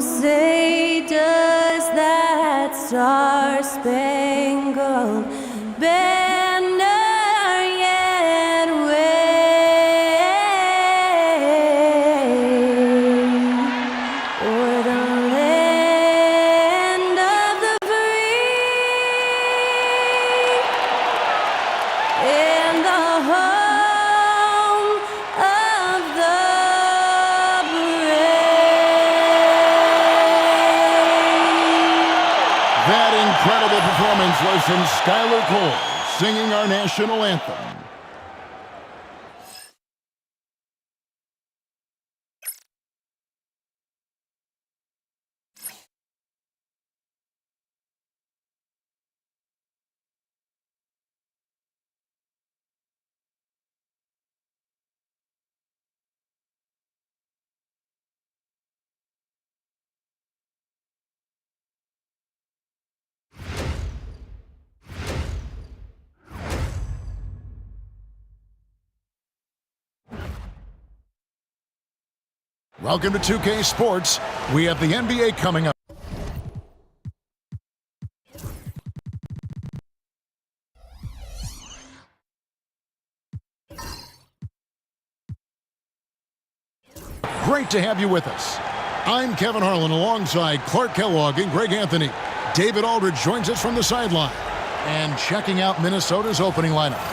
say does that star-spangled banner yet wave o'er the land of the free and the home of the brave. That incredible performance was from Skylar Cole, singing our national anthem. Welcome to 2K Sports. We have the NBA coming up. Great to have you with us. I'm Kevin Harlan alongside Clark Kellogg and Greg Anthony. David Aldridge joins us from the sideline. And checking out Minnesota's opening lineup.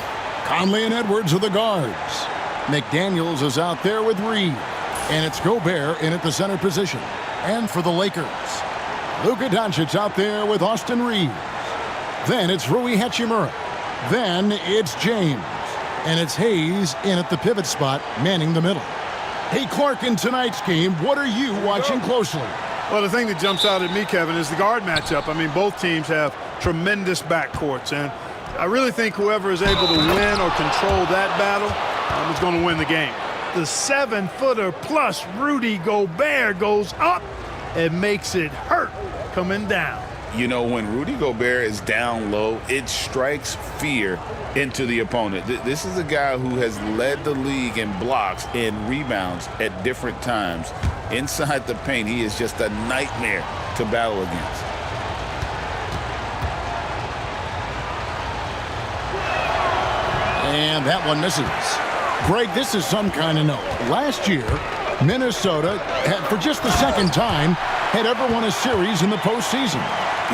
Conley and Edwards are the guards. McDaniels is out there with Reed. And it's Gobert in at the center position. And for the Lakers, Luka Doncic out there with Austin Reeves. Then it's Rui Hachimura. Then it's James. And it's Hayes in at the pivot spot, manning the middle. Hey, Clark, in tonight's game, what are you watching closely? Well, the thing that jumps out at me, Kevin, is the guard matchup. I mean, both teams have tremendous backcourts. And I really think whoever is able to win or control that battle is going to win the game. The 7-footer plus Rudy Gobert goes up and makes it hurt coming down. You know, when Rudy Gobert is down low, it strikes fear into the opponent. This is a guy who has led the league in blocks and rebounds at different times. Inside the paint, he is just a nightmare to battle against. And that one misses. Greg, this is some kind of note. Last year, Minnesota had, for just the second time, had ever won a series in the postseason.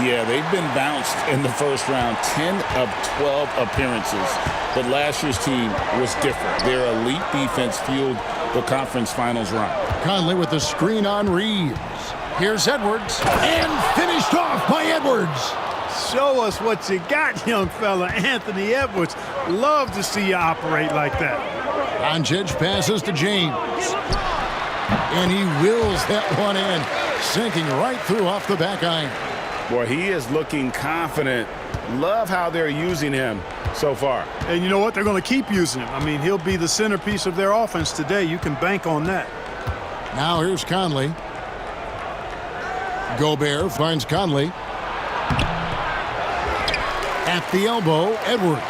Yeah, they've been bounced in the first round, 10 of 12 appearances. But last year's team was different. Their elite defense fueled the conference finals run. Conley with the screen on Reeves. Here's Edwards. And finished off by Edwards. Show us what you got, young fella. Anthony Edwards. Love to see you operate like that. Doncic passes to James. And he wills that one in, sinking right through off the back iron. Boy, he is looking confident. Love how they're using him so far. And you know what? They're going to keep using him. I mean, he'll be the centerpiece of their offense today. You can bank on that. Now here's Conley. Gobert finds Conley. At the elbow, Edwards.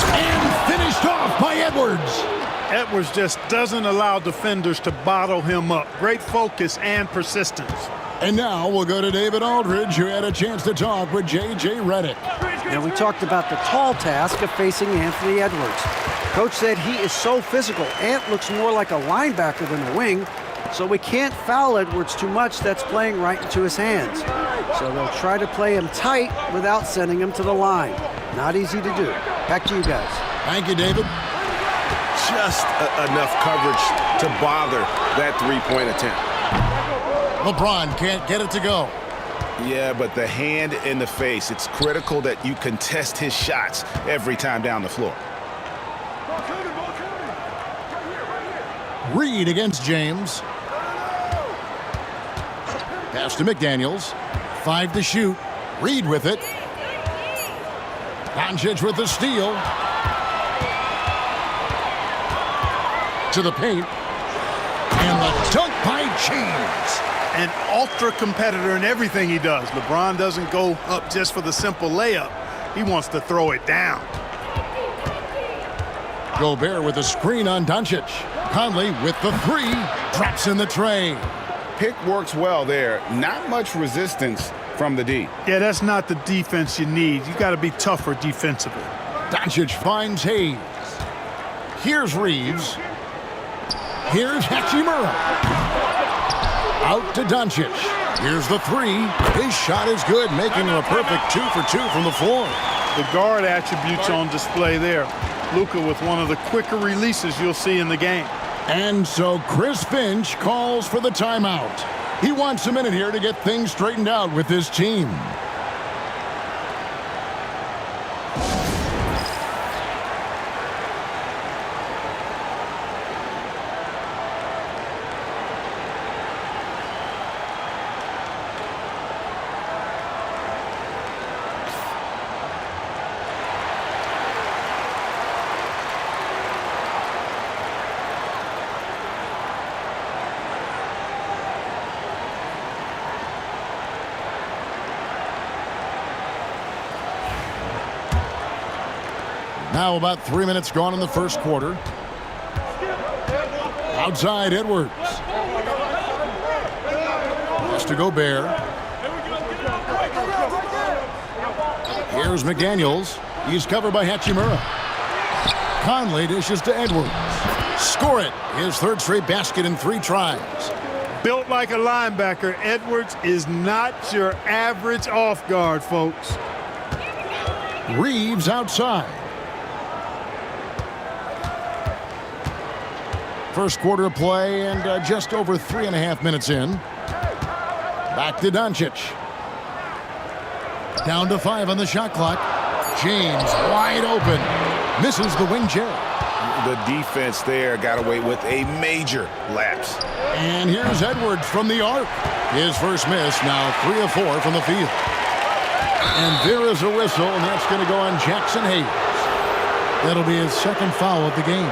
And finished off by Edwards. Edwards just doesn't allow defenders to bottle him up. Great focus and persistence. And now we'll go to David Aldridge, who had a chance to talk with J.J. Redick. Now, we talked about the tall task of facing Anthony Edwards. Coach said he is so physical. Ant looks more like a linebacker than a wing, so we can't foul Edwards too much. That's playing right into his hands. So they'll try to play him tight without sending him to the line. Not easy to do. Back to you guys. Thank you, David. Just enough coverage to bother that three-point attempt. LeBron can't get it to go. Yeah, but the hand in the face, it's critical that you contest his shots every time down the floor. Reed against James. Pass to McDaniels. 5 to shoot. Reed with it. Doncic with the steal. To the paint. And the dunk by James. An ultra competitor in everything he does. LeBron doesn't go up just for the simple layup. He wants to throw it down. Gobert with a screen on Doncic. Conley with the three. Drops in the tray. Pick works well there. Not much resistance from the D. Yeah, that's not the defense you need. You got to be tougher defensively. Doncic finds Hayes. Here's Reeves. Here's Hachimura. Out to Doncic. Here's the three. His shot is good, making him a perfect 2 for 2 from the floor. The guard attributes on display there. Luka with one of the quicker releases you'll see in the game. And so Chris Finch calls for the timeout. He wants a minute here to get things straightened out with his team. Now about 3 minutes gone in the first quarter. Outside Edwards. Has to Gobert. Here's McDaniels. He's covered by Hachimura. Conley dishes to Edwards. Score it. His third straight basket in 3 tries. Built like a linebacker, Edwards is not your average off guard, folks. Reeves outside. First quarter of play and just over 3.5 minutes in. Back to Doncic. Down to 5 on the shot clock. James wide open. Misses the wing J. The defense there got away with a major lapse. And here's Edwards from the arc. His first miss, now 3 of 4 from the field. And there is a whistle, and that's going to go on Jackson Hayes. That'll be his second foul of the game.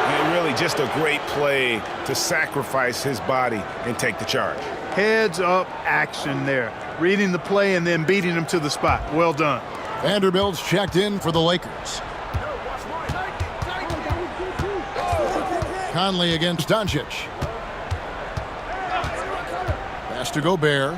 And really just a great play to sacrifice his body and take the charge. Heads up action there. Reading the play and then beating him to the spot. Well done. Vanderbilt's checked in for the Lakers. Conley against Doncic. Pass to Gobert.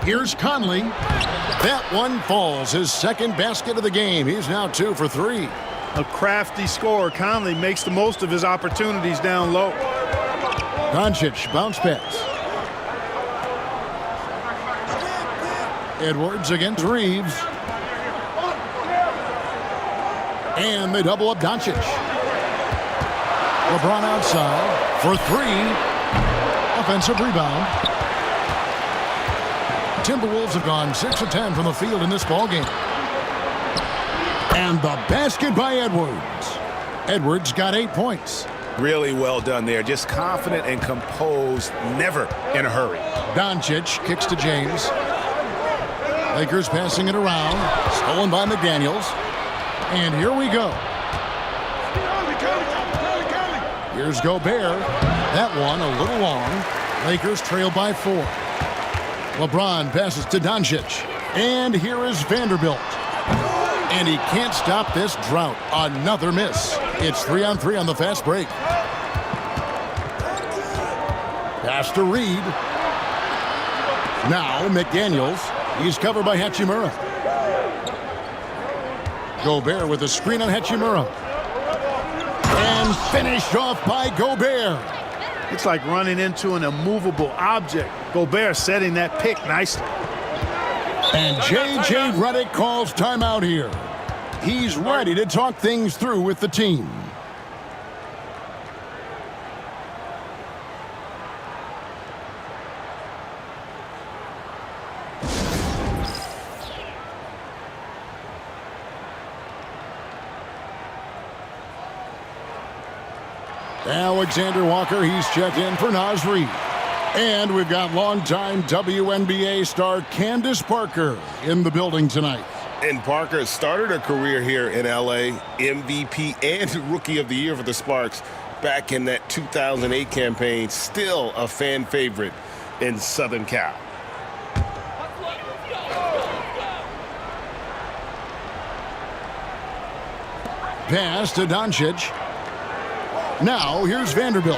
Here's Conley. That one falls. His second basket of the game. He's now 2 for 3. A crafty scorer. Conley makes the most of his opportunities down low. Doncic bounce pass. Edwards against Reeves. And they double up Doncic. LeBron outside for 3. Offensive rebound. Timberwolves have gone 6 of 10 from the field in this ballgame. And the basket by Edwards. Edwards got 8 points. Really well done there. Just confident and composed, never in a hurry. Doncic kicks to James. Lakers passing it around. Stolen by McDaniels. And here we go. Here's Gobert. That one a little long. Lakers trail by 4. LeBron passes to Doncic. And here is Vanderbilt. And he can't stop this drought. Another miss. It's 3-on-3 on the fast break. Pass to Reed. Now McDaniels. He's covered by Hachimura. Gobert with a screen on Hachimura. And finished off by Gobert. It's like running into an immovable object. Gobert setting that pick nicely. And J.J. Redick calls timeout here. He's ready to talk things through with the team. Alexander Walker, he's checked in for Naz Reid. And we've got longtime WNBA star Candace Parker in the building tonight. And Parker started a career here in L.A., MVP and Rookie of the Year for the Sparks back in that 2008 campaign. Still a fan favorite in Southern Cal. Pass to Doncic. Now, here's Vanderbilt.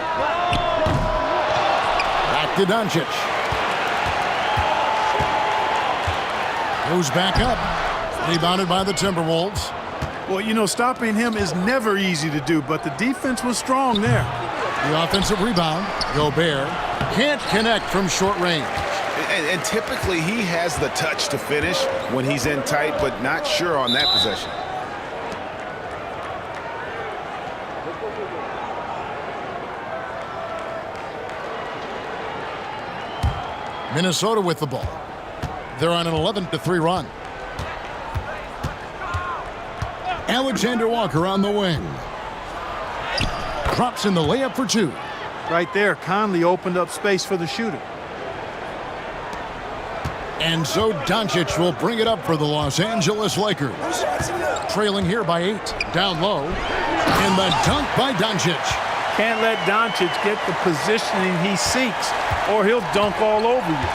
Back to Doncic. Goes back up. Rebounded by the Timberwolves. Well, you know, stopping him is never easy to do, but the defense was strong there. The offensive rebound. Gobert can't connect from short range. And typically he has the touch to finish when he's in tight, but not sure on that possession. Minnesota with the ball. They're on an 11-3 run. Alexander Walker on the wing. Drops in the layup for two. Right there, Conley opened up space for the shooter. And so Doncic will bring it up for the Los Angeles Lakers. Trailing here by 8. Down low. And the dunk by Doncic. Can't let Doncic get the positioning he seeks, or he'll dunk all over you.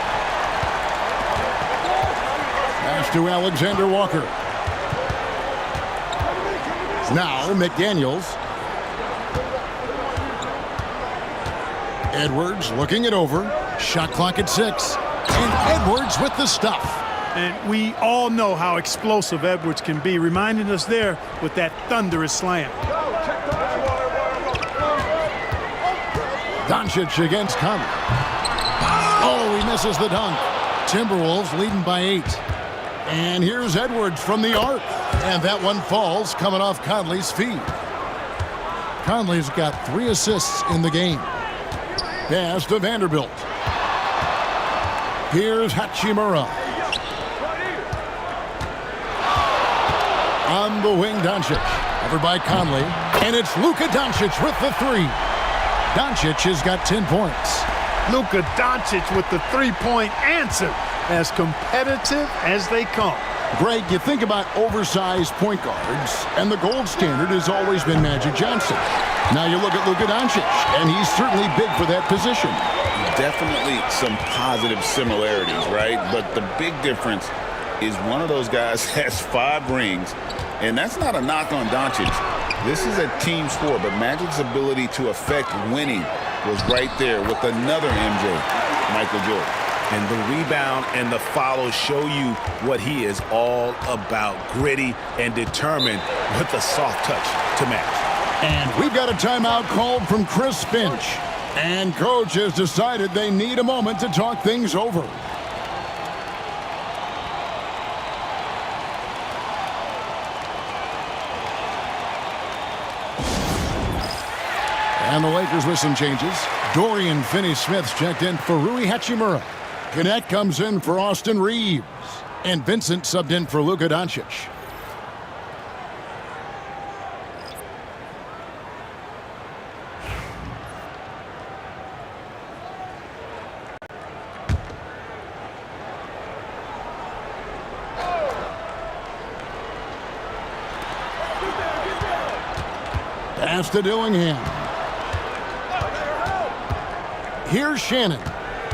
Pass to Alexander Walker. Now McDaniels. Edwards looking it over. Shot clock at 6. And Edwards with the stuff. And we all know how explosive Edwards can be, reminding us there with that thunderous slam. Doncic against Conley. Oh, he misses the dunk. Timberwolves leading by 8. And here's Edwards from the arc. And that one falls coming off Conley's feet. Conley's got 3 assists in the game. Pass to Vanderbilt. Here's Hachimura. On the wing, Doncic. Over by Conley. And it's Luka Doncic with the 3. Doncic has got 10 points. Luka Doncic with the three-point answer. As competitive as they come. Greg, you think about oversized point guards, and the gold standard has always been Magic Johnson. Now you look at Luka Doncic, and he's certainly big for that position. Definitely some positive similarities, right? But the big difference is one of those guys has 5 rings, and that's not a knock on Doncic. This is a team sport, but Magic's ability to affect winning was right there with another MJ, Michael Jordan. And the rebound and the follow show you what he is all about. Gritty and determined with a soft touch to match. And we've got a timeout called from Chris Finch. And coach has decided they need a moment to talk things over. And the Lakers with some changes. Dorian Finney-Smith's checked in for Rui Hachimura. Connect comes in for Austin Reeves. And Vincent subbed in for Luka Doncic. Pass to Dillingham. Here's Shannon.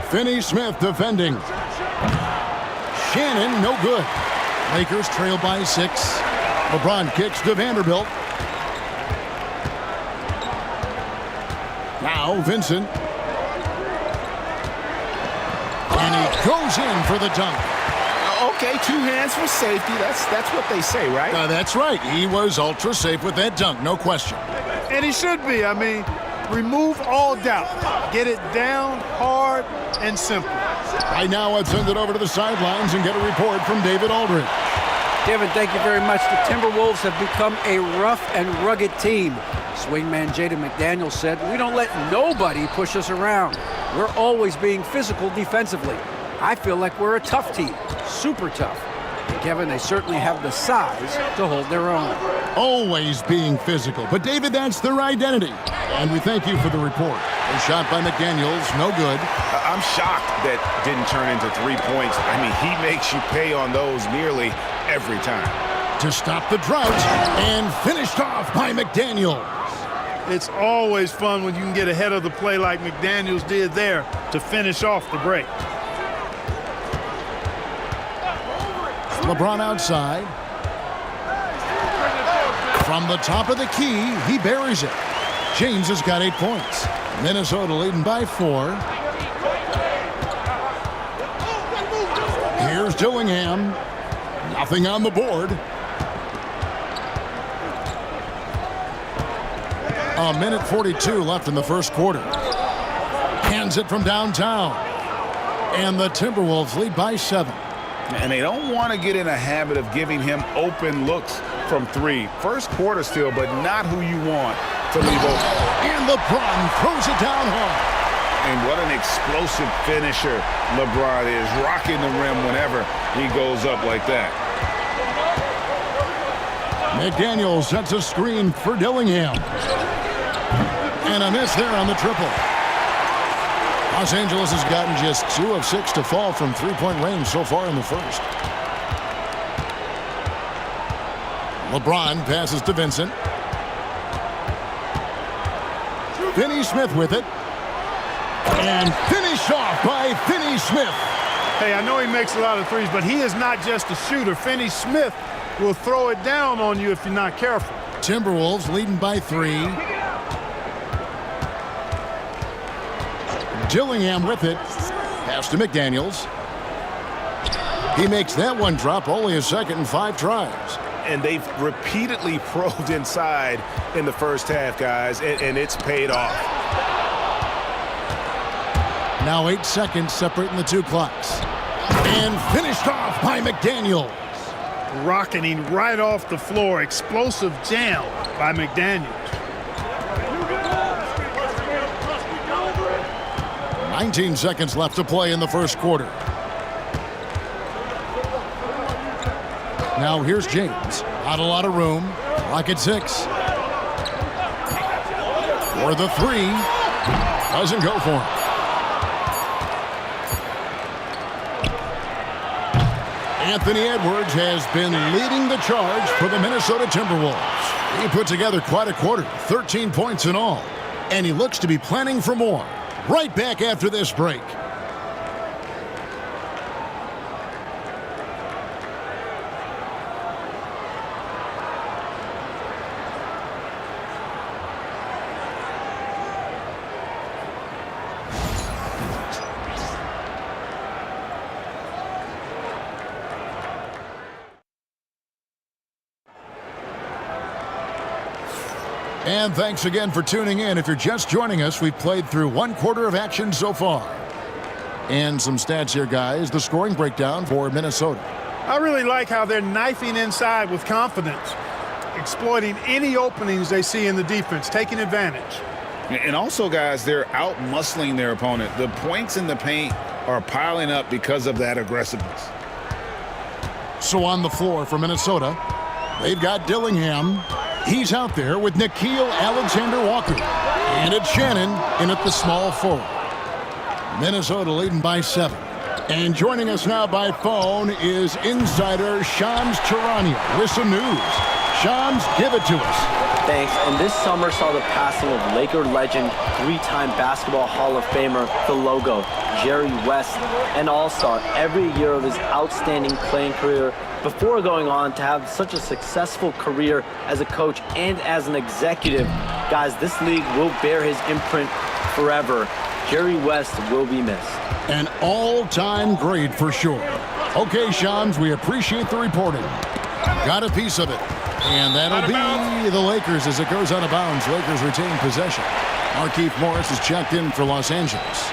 Finney-Smith defending. Shannon, no good. Lakers trail by 6. LeBron kicks to Vanderbilt. Now Vincent. And he goes in for the dunk. Okay, 2 hands for safety. That's what they say, right? That's right. He was ultra safe with that dunk, no question. And he should be. I mean, remove all doubt. Get it down, hard, and simple. Right now, I'd send it over to the sidelines and get a report from David Aldridge. Kevin, thank you very much. The Timberwolves have become a rough and rugged team. Swingman Jaden McDaniels said, "We don't let nobody push us around. We're always being physical defensively. I feel like we're a tough team, super tough." And Kevin, they certainly have the size to hold their own. Always being physical. But, David, that's their identity. And we thank you for the report. A shot by McDaniels, no good. I'm shocked that didn't turn into 3 points. I mean, he makes you pay on those nearly every time. To stop the drought, and finished off by McDaniels. It's always fun when you can get ahead of the play like McDaniels did there to finish off the break. LeBron outside. From the top of the key, he buries it. James has got 8 points. Minnesota leading by 4. Here's Dillingham. Nothing on the board. A minute 42 left in the first quarter. Hands it from downtown. And the Timberwolves lead by 7. And they don't want to get in a habit of giving him open looks from 3. First quarter still, but not who you want to leave open. And LeBron throws it down hard. And what an explosive finisher LeBron is, rocking the rim whenever he goes up like that. McDaniel sets a screen for Dillingham. And a miss there on the triple. Los Angeles has gotten just 2 of 6 to fall from three-point range so far in the first. LeBron passes to Vincent. Finney-Smith with it. And finished off by Finney-Smith. Hey, I know he makes a lot of threes, but he is not just a shooter. Finney-Smith will throw it down on you if you're not careful. Timberwolves leading by 3. Dillingham with it. Pass to McDaniels. He makes that one drop, only a second in 5 tries. And they've repeatedly probed inside in the first half, guys, and it's paid off. Now 8 seconds separating the 2 clocks. And finished off by McDaniels. Rocketing right off the floor. Explosive jam by McDaniels. 19 seconds left to play in the first quarter. Now here's James. Not a lot of room. Clock at 6. For the 3. Doesn't go for him. Anthony Edwards has been leading the charge for the Minnesota Timberwolves. He put together quite a quarter, 13 points in all. And he looks to be planning for more. Right back after this break. And thanks again for tuning in. If you're just joining us, we've played through 1 quarter of action so far. And some stats here, guys. The scoring breakdown for Minnesota. I really like how they're knifing inside with confidence, exploiting any openings they see in the defense, taking advantage. And also, guys, they're out-muscling their opponent. The points in the paint are piling up because of that aggressiveness. So on the floor for Minnesota, they've got Dillingham. He's out there with Nickeil Alexander-Walker. And it's Shannon in at the small forward. Minnesota leading by 7. And joining us now by phone is insider Shams Charania with some news. Shams, give it to us. Thanks. And this summer saw the passing of Laker legend, 3-time Basketball Hall of Famer, the logo, Jerry West, an all-star every year of his outstanding playing career before going on to have such a successful career as a coach and as an executive. Guys, this league will bear his imprint forever. Jerry West will be missed. An all-time great for sure. Okay, Shams, we appreciate the reporting. Got a piece of it. And that'll be the Lakers as it goes out of bounds. Lakers retain possession. Markieff Morris is checked in for Los Angeles.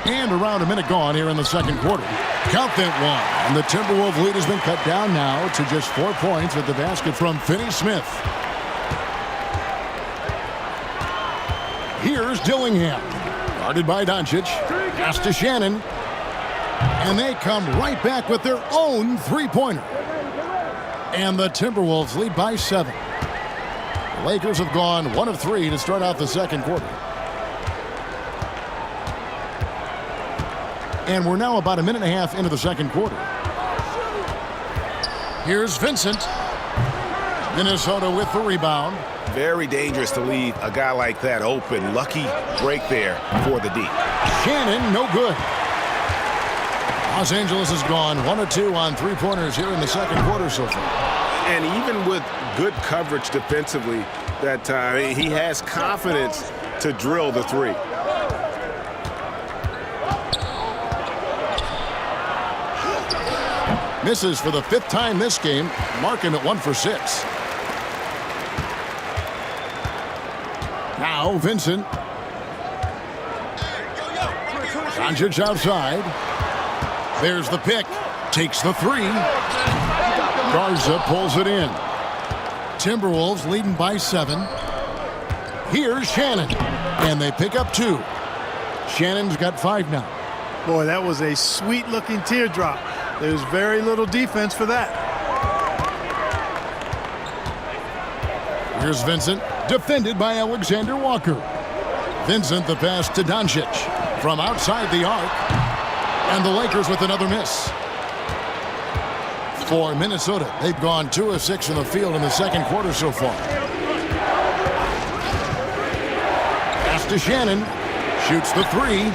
And around a minute gone here in the second quarter. Count that one. And the Timberwolves lead has been cut down now to just 4 points with the basket from Finney-Smith. Here's Dillingham. Guarded by Doncic. Pass to Shannon. And they come right back with their own three-pointer. And the Timberwolves lead by 7. The Lakers have gone 1 of 3 to start out the second quarter. And we're now about a minute and a half into the second quarter. Here's Vincent. Minnesota with the rebound. Very dangerous to leave a guy like that open. Lucky break there for the D. Shannon, no good. Los Angeles has gone 1 of 2 on three-pointers here in the second quarter so far. And even with good coverage defensively that time, he has confidence to drill the three. Misses for the 5th time this game. Mark him at 1 for 6. Now Vincent. Doncic outside. There's the pick. Takes the 3. Garza pulls it in. Timberwolves leading by 7. Here's Shannon. And they pick up 2. Shannon's got 5 now. Boy, that was a sweet-looking teardrop. There's very little defense for that. Here's Vincent, defended by Alexander Walker. Vincent the pass to Doncic from outside the arc. And the Lakers with another miss. For Minnesota, they've gone 2 of 6 in the field in the second quarter so far. Pass to Shannon. Shoots the 3.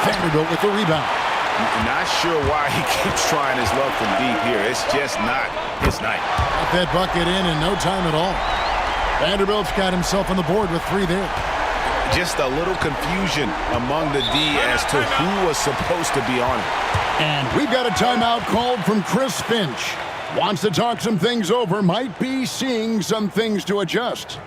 Vanderbilt with the rebound. Not sure why he keeps trying his luck from deep here. It's just not his night. Got that bucket in no time at all. Vanderbilt's got himself on the board with 3 there. Just a little confusion among the D as to who was supposed to be on it. And we've got a timeout called from Chris Finch. Wants to talk some things over. Might be seeing some things to adjust.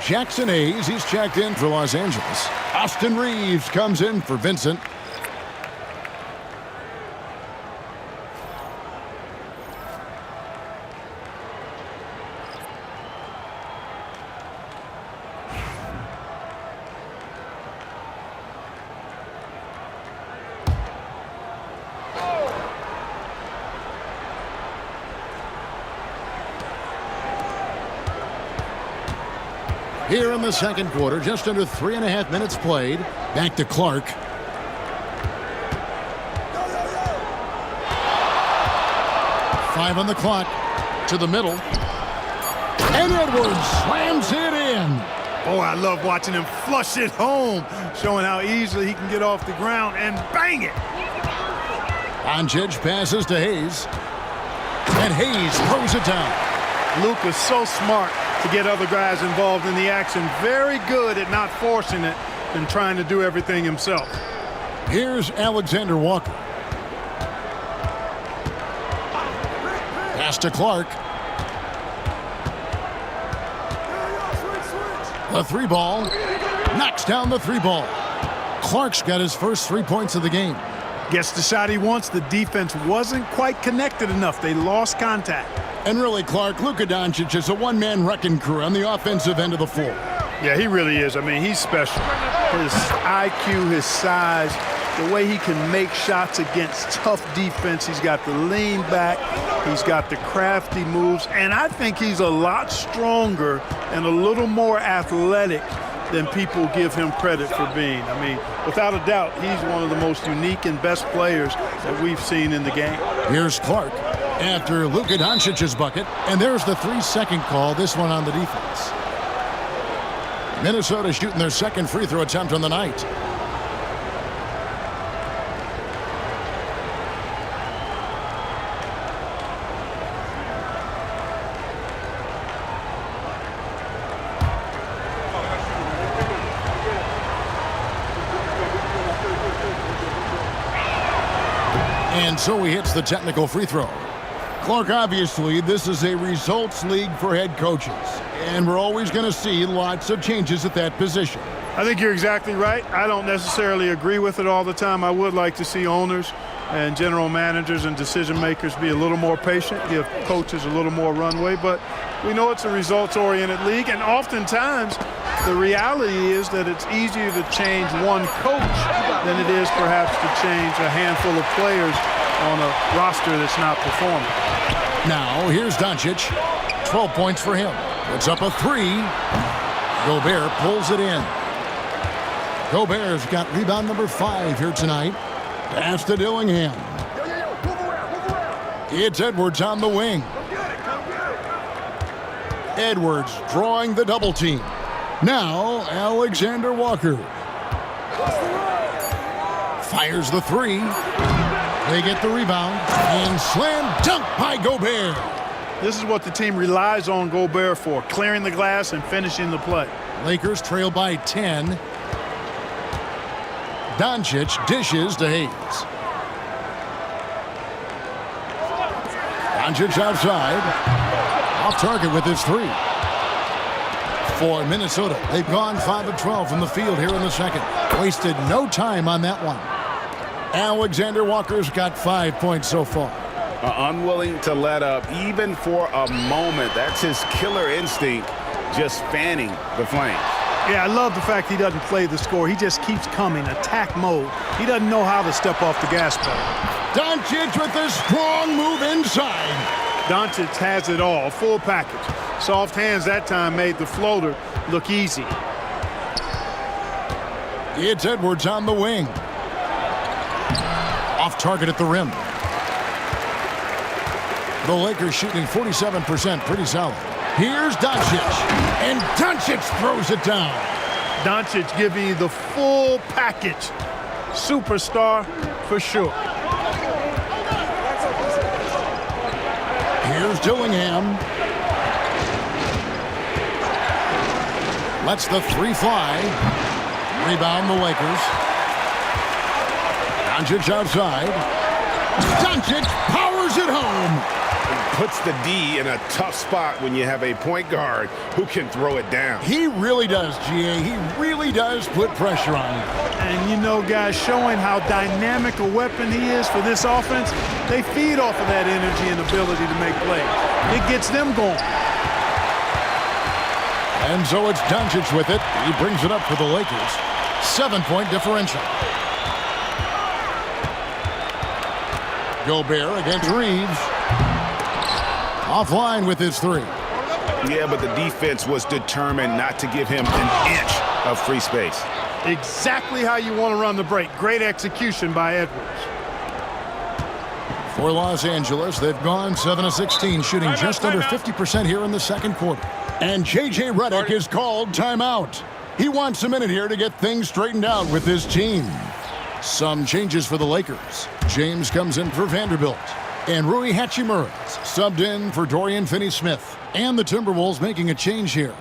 Jackson Hayes, he's checked in for Los Angeles. Austin Reeves comes in for Vincent. Here in the second quarter, just under 3.5 minutes played. Back to Clark. Five on the clock. To the middle. And Edwards slams it in. Oh, I love watching him flush it home, showing how easily he can get off the ground and bang it. Doncic passes to Hayes. And Hayes throws it down. Luke is so smart to get other guys involved in the action. Very good at not forcing it and trying to do everything himself. Here's Alexander Walker. Pass to Clark. The 3 ball. Knocks down the 3 ball. Clark's got his first 3 points of the game. Gets the shot he wants. The defense wasn't quite connected enough. They lost contact. And really, Clark, Luka Doncic is a one-man wrecking crew on the offensive end of the floor. Yeah, he really is. I mean, he's special. His IQ, his size, the way he can make shots against tough defense. He's got the lean back. He's got the crafty moves. And I think he's a lot stronger and a little more athletic than people give him credit for being. I mean, without a doubt, he's one of the most unique and best players that we've seen in the game. Here's Clark after Luka Doncic's bucket. And there's the 3-second call, this one on the defense. Minnesota shooting their second free throw attempt on the night. And so he hits the technical free throw. Clark, obviously, this is a results league for head coaches. And we're always going to see lots of changes at that position. I think you're exactly right. I don't necessarily agree with it all the time. I would like to see owners and general managers and decision makers be a little more patient, give coaches a little more runway. But we know it's a results-oriented league, and oftentimes the reality is that it's easier to change one coach than it is perhaps to change a handful of players on a roster that's not performing. Now, here's Doncic. 12 points for him. Puts up a 3. Gobert pulls it in. Gobert's got rebound number 5 here tonight. Pass to Dillingham. It's Edwards on the wing. Edwards drawing the double team. Now Alexander Walker. Fires the three. They get the rebound. And slam dunk by Gobert. This is what the team relies on Gobert for, clearing the glass and finishing the play. Lakers trail by 10. Doncic dishes to Hayes. Doncic outside. Off target with his three. For Minnesota, they've gone 5 of 12 from the field here in the second. Wasted no time on that one. Alexander Walker's got 5 points so far. Unwilling to let up even for a moment. That's his killer instinct, just fanning the flames. Yeah, I love the fact he doesn't play the score. He just keeps coming, attack mode. He doesn't know how to step off the gas pedal. Doncic with a strong move inside. Doncic has it all, full package. Soft hands that time made the floater look easy. It's Edwards on the wing. Off target at the rim. The Lakers shooting 47%, pretty solid. Here's Doncic, and Doncic throws it down. Doncic giving you the full package. Superstar for sure. Here's Dillingham. Lets the three fly. Rebound the Lakers. Doncic outside. Doncic powers it home. Puts the D in a tough spot when you have a point guard who can throw it down. He really does, GA. He really does put pressure on you. And you know, guys, showing how dynamic a weapon he is for this offense, they feed off of that energy and ability to make plays. It gets them going. And so it's Doncic with it. He brings it up for the Lakers. 7-point differential. Gobert against Reeves. Offline with his three. Yeah, but the defense was determined not to give him an inch of free space. Exactly how you want to run the break. Great execution by Edwards. For Los Angeles, they've gone 7 of 16, shooting just under 50% here in the second quarter. And J.J. Redick is called timeout. He wants a minute here to get things straightened out with his team. Some changes for the Lakers. James comes in for Vanderbilt. And Rui Hachimura subbed in for Dorian Finney-Smith. And the Timberwolves making a change here.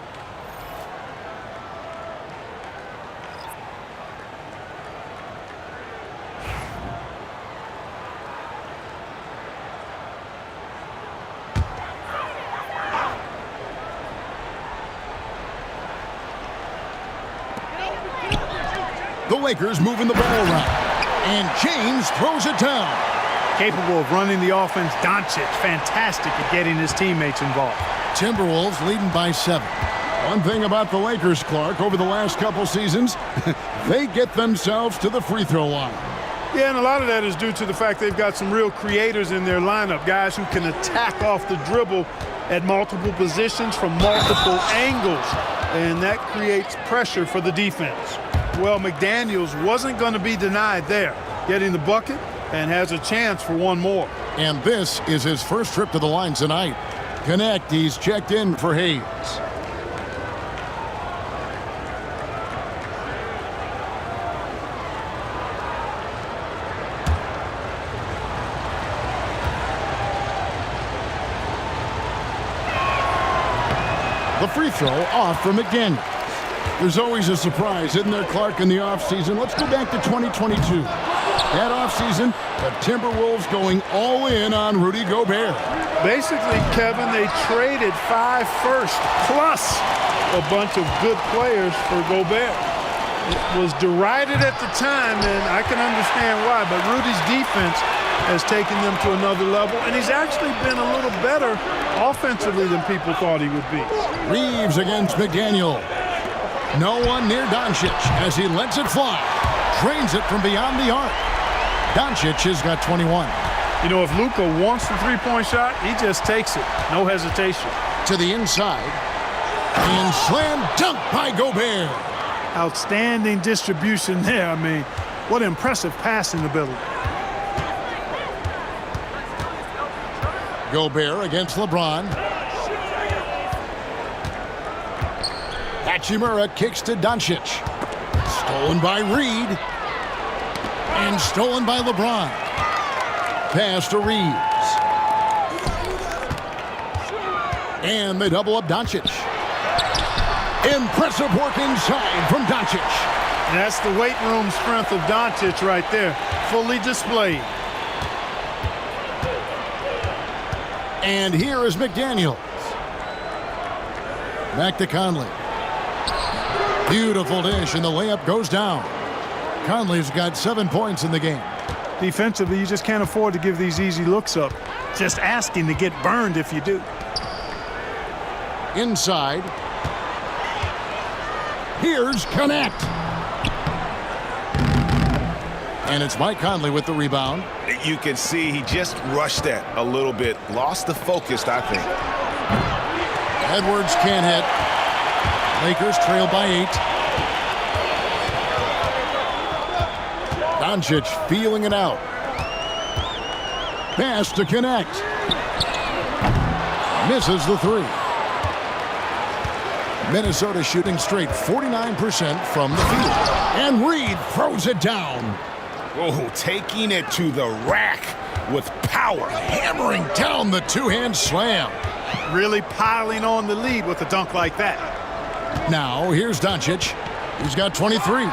The Lakers moving the ball around. And James throws it down. Capable of running the offense, Doncic fantastic at getting his teammates involved. Timberwolves leading by 7. One thing about the Lakers, Clark, over the last couple seasons, they get themselves to the free throw line. Yeah, and a lot of that is due to the fact they've got some real creators in their lineup, guys who can attack off the dribble at multiple positions from multiple angles, and that creates pressure for the defense. Well, McDaniels wasn't going to be denied there, getting the bucket, and has a chance for one more. And this is his first trip to the line tonight. Connect, he's checked in for Hayes. The free throw off for McDaniels. There's always a surprise, isn't there, Clark, in the offseason? Let's go back to 2022. That offseason, the Timberwolves going all in on Rudy Gobert. Basically, Kevin, they traded 5 firsts plus a bunch of good players for Gobert. It was derided at the time, and I can understand why, but Rudy's defense has taken them to another level, and he's actually been a little better offensively than people thought he would be. Reeves against McDaniel. No one near Doncic as he lets it fly. Drains it from beyond the arc. Doncic has got 21. You know, if Luka wants the three-point shot, he just takes it. No hesitation. To the inside. And slam dunk by Gobert. Outstanding distribution there. I mean, what impressive passing ability. Gobert against LeBron. Hachimura kicks to Doncic. Stolen by Reed. And stolen by LeBron. Pass to Reeves. And they double up Doncic. Impressive work inside from Doncic. That's the weight room strength of Doncic right there. Fully displayed. And here is McDaniels. Back to Conley. Beautiful dish, and the layup goes down. Conley's got 7 points in the game. Defensively, you just can't afford to give these easy looks up. Just asking to get burned if you do. Inside. Here's Connect. And it's Mike Conley with the rebound. You can see he just rushed that a little bit. Lost the focus, I think. Edwards can't hit. Lakers trail by 8. Doncic feeling it out. Pass to Connect. Misses the 3. Minnesota shooting straight 49% from the field. And Reed throws it down. Oh, taking it to the rack with power. Hammering down the two-hand slam. Really piling on the lead with a dunk like that. Now, here's Doncic. He's got 23.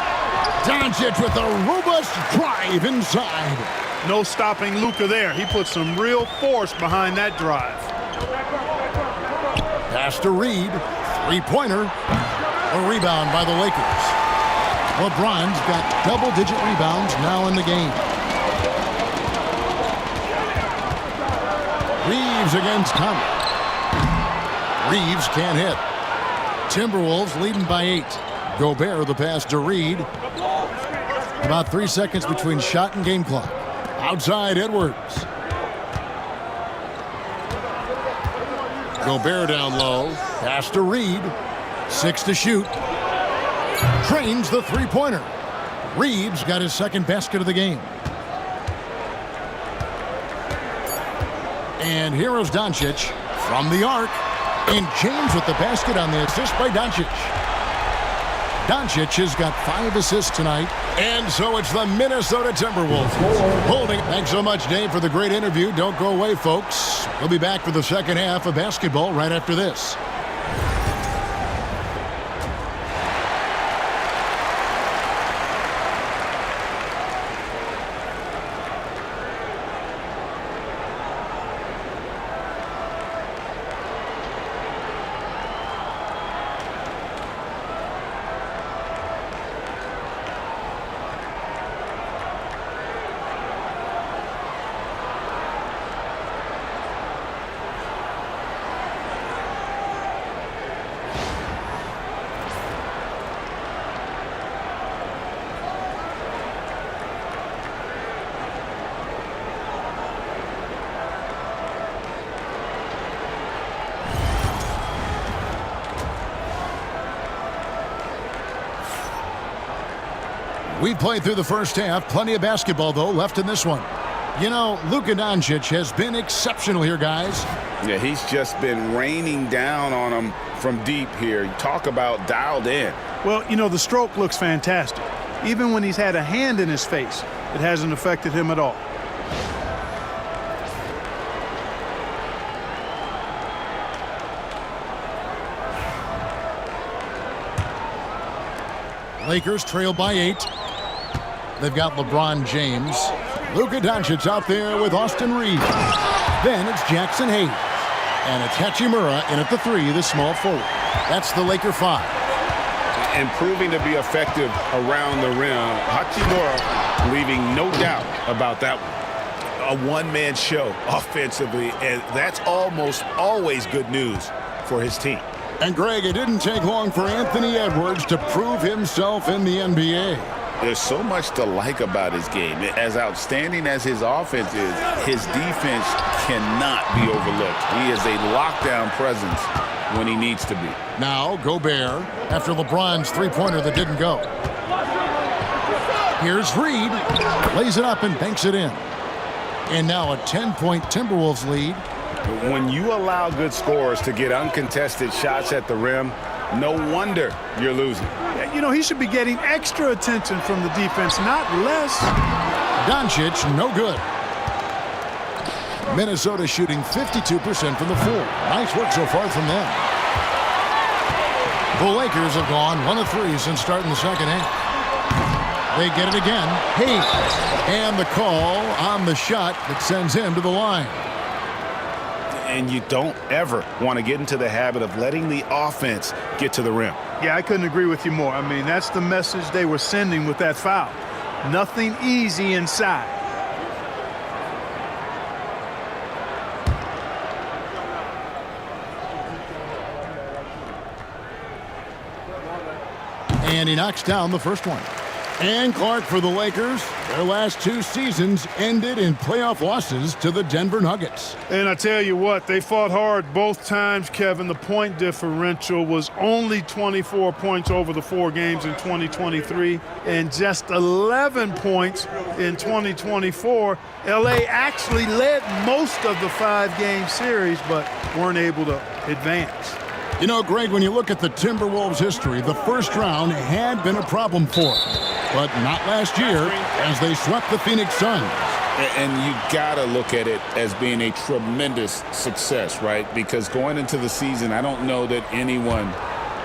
Doncic with a robust drive inside. No stopping Luka there. He put some real force behind that drive. Pass to Reed. Three-pointer. A rebound by the Lakers. LeBron's got double-digit rebounds now in the game. Reeves against Conley. Reeves can't hit. Timberwolves leading by 8. Gobert the pass to Reed. About 3 seconds between shot and game clock. Outside Edwards. Gobert down low. Pass to Reed. 6 to shoot. Trains the three-pointer. Reeves got his second basket of the game. And here is Doncic from the arc. And James with the basket on the assist by Doncic. Doncic has got 5 assists tonight. And so it's the Minnesota Timberwolves holding. Thanks so much, Dave, for the great interview. Don't go away, folks. We'll be back for the second half of basketball right after this. We played through the first half. Plenty of basketball, though, left in this one. You know, Luka Doncic has been exceptional here, guys. Yeah, he's just been raining down on them from deep here. You talk about dialed in. Well, you know, the stroke looks fantastic. Even when he's had a hand in his face, it hasn't affected him at all. Lakers trail by 8. They've got LeBron James. Luka Doncic out there with Austin Reeves. Then it's Jackson Hayes. And it's Hachimura in at the 3, the small forward. That's the Laker 5. And proving to be effective around the rim. Hachimura leaving no doubt about that one. A one-man show offensively, and that's almost always good news for his team. And Greg, it didn't take long for Anthony Edwards to prove himself in the NBA. There's so much to like about his game. As outstanding as his offense is, his defense cannot be overlooked. He is a lockdown presence when he needs to be. Now Gobert after LeBron's three-pointer that didn't go. Here's Reed. Lays it up and banks it in. And now a 10-point Timberwolves lead. When you allow good scorers to get uncontested shots at the rim, no wonder you're losing. You know, he should be getting extra attention from the defense, not less. Doncic, no good. Minnesota shooting 52% from the floor. Nice work so far from them. The Lakers have gone 1 of 3 since starting the second half. They get it again. Hayes. And the call on the shot that sends him to the line. And you don't ever want to get into the habit of letting the offense get to the rim. Yeah, I couldn't agree with you more. I mean, that's the message they were sending with that foul. Nothing easy inside. And he knocks down the first one. And Clark for the Lakers. Their last 2 seasons ended in playoff losses to the Denver Nuggets. And I tell you what, they fought hard both times, Kevin. The point differential was only 24 points over the 4 games in 2023 and just 11 points in 2024. LA actually led most of the 5-game series, but weren't able to advance. You know, Greg, when you look at the Timberwolves' history, the first round had been a problem for them. But not last year, as they swept the Phoenix Suns. And you got to look at it as being a tremendous success, right? Because going into the season, I don't know that anyone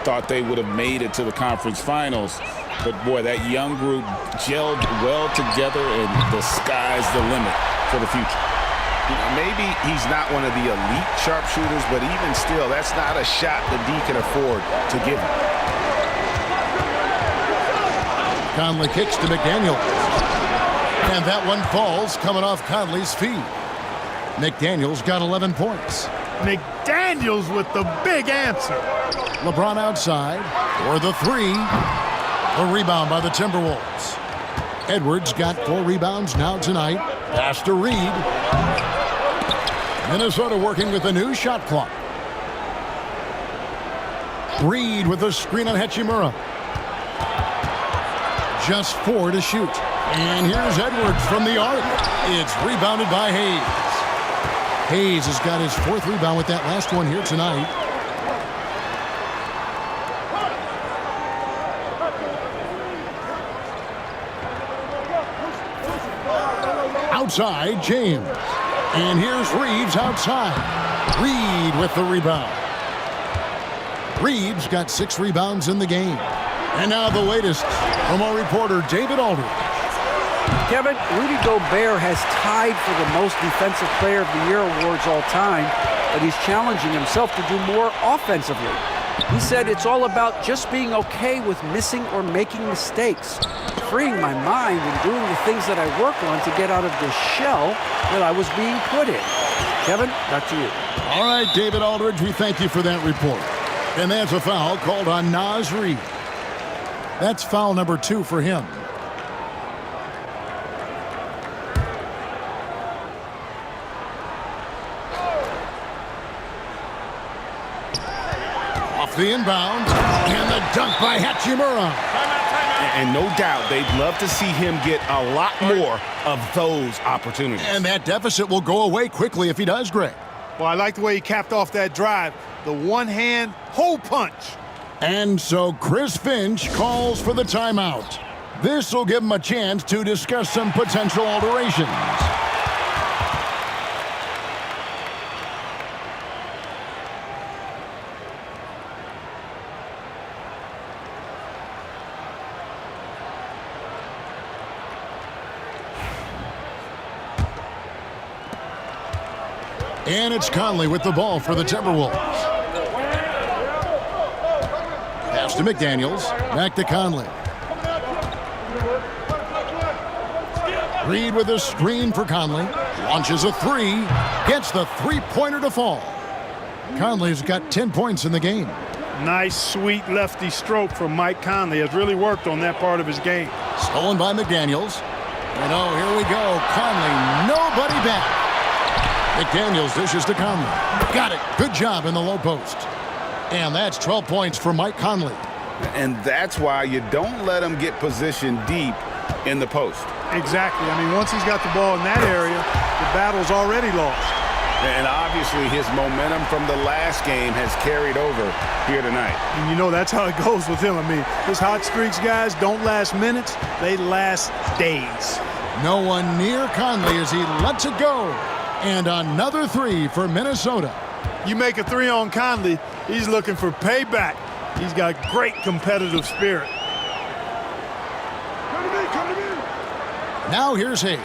thought they would have made it to the conference finals. But, boy, that young group gelled well together, and the sky's the limit for the future. Maybe he's not one of the elite sharpshooters, but even still, that's not a shot that D can afford to give him. Conley kicks to McDaniel. And that one falls coming off Conley's feet. McDaniel's got 11 points. McDaniels with the big answer. LeBron outside for the 3. A rebound by the Timberwolves. Edwards got 4 rebounds now tonight. Pass to Reed. Minnesota working with a new shot clock. Reed with a screen on Hachimura. Just 4 to shoot. And here's Edwards from the arc. It's rebounded by Hayes. Hayes has got his 4th rebound with that last one here tonight. Outside, James. And here's Reeves outside. Reed with the rebound. Reeves got 6 rebounds in the game. And now the latest from our reporter, David Aldridge. Kevin, Rudy Gobert has tied for the most Defensive Player of the Year awards all time, but he's challenging himself to do more offensively. He said it's all about just being okay with missing or making mistakes, freeing my mind and doing the things that I work on to get out of the shell that I was being put in. Kevin, back to you. All right, David Aldridge, we thank you for that report. And that's a foul called on Naz Reid. That's foul number 2 for him. Off the inbound, and the dunk by Hachimura. And no doubt they'd love to see him get a lot more of those opportunities. And that deficit will go away quickly if he does, Greg. Well, I like the way he capped off that drive. The one-hand hole punch. And so Chris Finch calls for the timeout. This will give him a chance to discuss some potential alterations. And it's Conley with the ball for the Timberwolves. Pass to McDaniels. Back to Conley. Reed with a screen for Conley. Launches a 3. Gets the 3-pointer to fall. Conley's got 10 points in the game. Nice, sweet lefty stroke from Mike Conley. Has really worked on that part of his game. Stolen by McDaniels. And oh, here we go. Conley, nobody back. McDaniels dishes to Conley. Got it. Good job in the low post. And that's 12 points for Mike Conley. And that's why you don't let him get positioned deep in the post. Exactly. I mean, once he's got the ball in that area, the battle's already lost. And obviously his momentum from the last game has carried over here tonight. And you know that's how it goes with him. I mean, his hot streaks, guys, don't last minutes. They last days. No one near Conley as he lets it go. And another three for Minnesota. You make a three on Conley, he's looking for payback. He's got great competitive spirit. Now here's Hayes,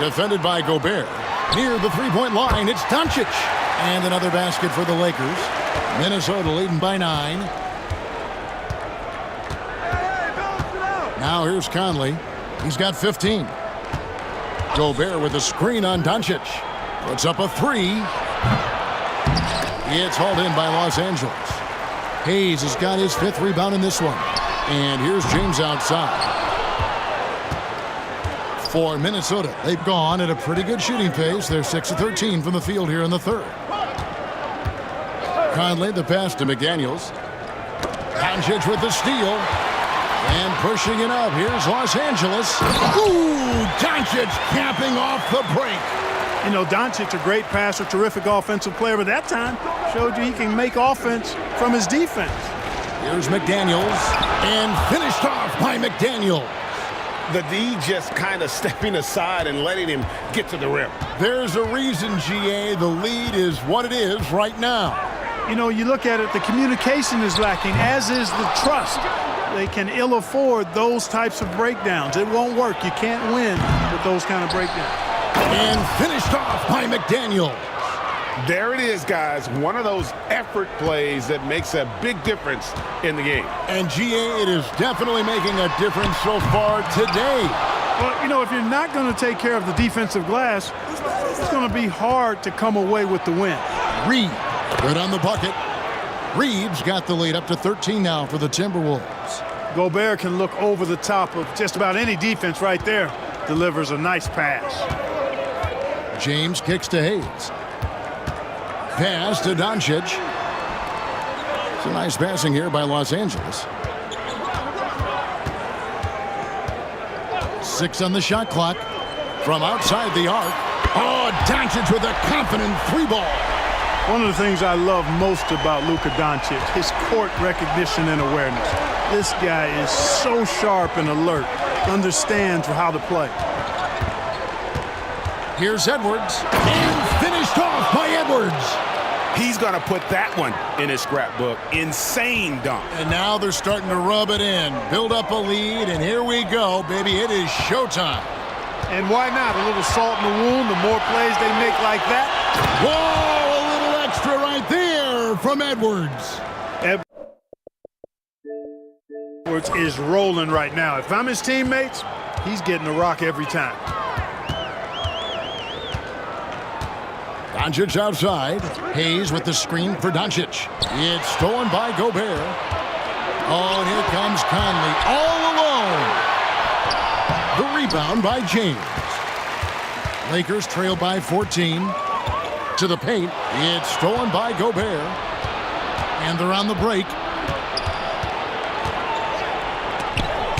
defended by Gobert. Near the three-point line, it's Doncic. And another basket for the Lakers. Minnesota leading by 9. Now here's Conley. He's got 15. Gobert with a screen on Doncic. Puts up a three. It's hauled in by Los Angeles. Hayes has got his 5th rebound in this one. And here's James outside. For Minnesota, they've gone at a pretty good shooting pace. They're 6 of 13 from the field here in the 3rd. Conley, the pass to McDaniels. Doncic with the steal. And pushing it up. Here's Los Angeles. Ooh, Doncic capping off the break. You know, Doncic, a great passer, terrific offensive player, but that time showed you he can make offense from his defense. Here's McDaniels. And finished off by McDaniels. The D just kind of stepping aside and letting him get to the rim. There's a reason, GA, the lead is what it is right now. You know, you look at it, the communication is lacking, as is the trust. They can ill afford those types of breakdowns. It won't work. You can't win with those kind of breakdowns. And finished off by McDaniel. There it is, guys. One of those effort plays that makes a big difference in the game. And GA, it is definitely making a difference so far today. Well, you know, if you're not going to take care of the defensive glass, it's going to be hard to come away with the win. Reed, good on the bucket. Reeves got the lead up to 13 now for the Timberwolves. Gobert can look over the top of just about any defense right there. Delivers a nice pass. James kicks to Hayes. Pass to Doncic. It's a nice passing here by Los Angeles. 6 on the shot clock. From outside the arc. Oh, Doncic with a confident 3-ball. One of the things I love most about Luka Doncic, his court recognition and awareness. This guy is so sharp and alert, understands how to play. Here's Edwards, and finished off by Edwards. He's going to put that one in his scrapbook. Insane dunk. And now they're starting to rub it in, build up a lead, and here we go, baby. It is showtime. And why not? A little salt in the wound, the more plays they make like that. Whoa, a little extra right there from Edwards. Edwards is rolling right now. If I'm his teammates, he's getting a rock every time. Doncic outside. Hayes with the screen for Doncic. It's stolen by Gobert. Oh, and here comes Conley all alone. The rebound by James. Lakers trail by 14. To the paint. It's stolen by Gobert. And they're on the break.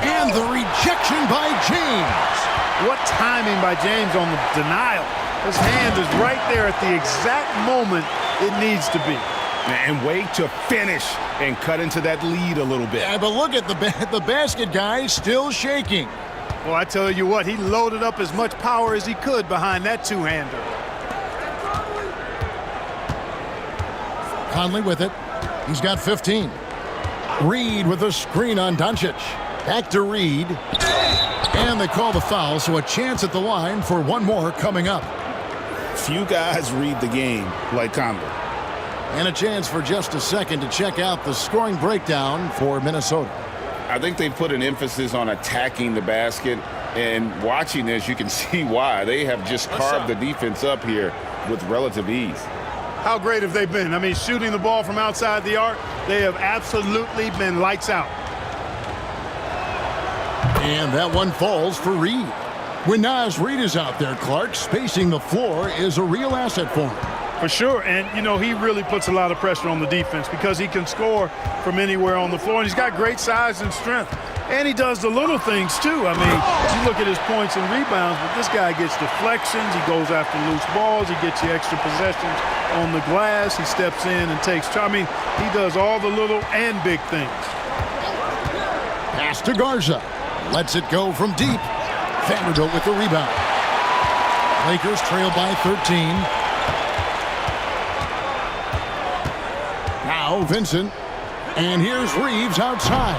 And the rejection by James. What timing by James on the denial. His hand is right there at the exact moment it needs to be. And wait to finish and cut into that lead a little bit. Yeah, but look at the basket guy still shaking. Well, I tell you what, he loaded up as much power as he could behind that two-hander. Conley with it. He's got 15. Reed with a screen on Doncic. Back to Reed. And they call the foul, so a chance at the line for one more coming up. Few guys read the game like Conley. And a chance for just a second to check out the scoring breakdown for Minnesota. I think they put an emphasis on attacking the basket, and watching this, you can see why. They have just carved the defense up here with relative ease. How great have they been? I mean, shooting the ball from outside the arc, they have absolutely been lights out. And that one falls for Reed. When Naz Reed is out there, Clark, spacing the floor is a real asset for him. For sure, and he really puts a lot of pressure on the defense because he can score from anywhere on the floor, and he's got great size and strength. And he does the little things too. I mean, you look at his points and rebounds, but this guy gets deflections, he goes after loose balls, he gets you extra possessions on the glass, he steps in and takes charge. I mean, he does all the little and big things. Pass to Garza. Lets it go from deep. Vanderbilt with the rebound. Lakers trail by 13. Now Vincent. And here's Reeves outside.